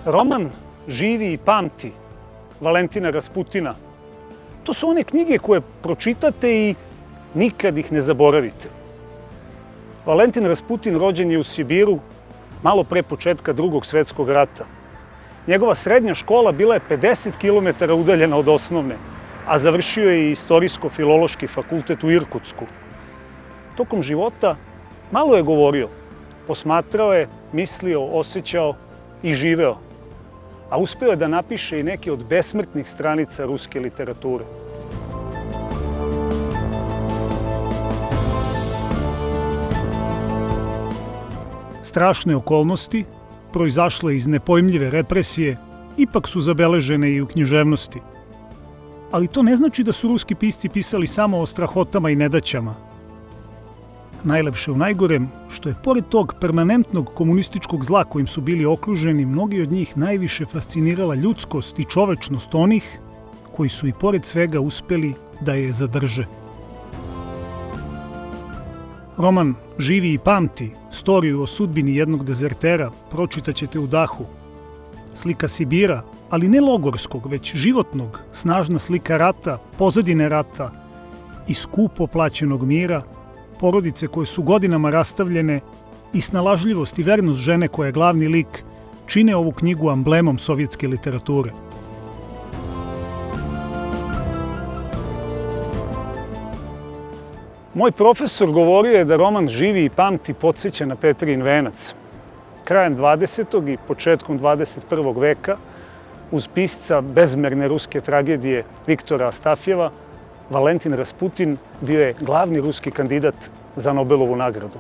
Roman Živi i pamti Valentina Rasputina. To su one knjige koje pročitate i nikad ih ne zaboravite. Valentin Rasputin rođen je u Sibiru malo pre početka Drugog svetskog rata. Njegova srednja škola bila je 50 km udaljena od osnovne, a završio je i istorijsko-filološki fakultet u Irkutsku. Tokom života malo je govorio, posmatrao je, mislio, osjećao i živeo, a uspeo je da napiše i neke od besmrtnih stranica ruske literature. Strašne okolnosti, proizašle iz nepojmljive represije, ipak su zabeležene i u književnosti. Ali to ne znači da su ruski pisci pisali samo o strahotama i nedaćama. Najlepše u najgorem, što je pored tog permanentnog komunističkog zla kojim su bili okruženi, mnogi od njih najviše fascinirala ljudskost i čovečnost onih koji su i pored svega uspeli da je zadrže. Roman Živi i pamti, storiju o sudbini jednog dezertera, pročitaćete u dahu. Slika Sibira, ali ne logorskog, već životnog, snažna slika rata, pozadine rata i skupo plaćenog mira, porodice koje su godinama rastavljene i snalažljivost i vernost žene koja je glavni lik, čine ovu knjigu amblemom sovjetske literature. Moj profesor govorio je da roman Živi i pamti podsjeća na Petrin venac. Krajem 20. i početkom 21. veka, uz pisca bezmerne ruske tragedije Viktora Astafjeva, Valentin Rasputin bio je glavni ruski kandidat za Nobelovu nagradu.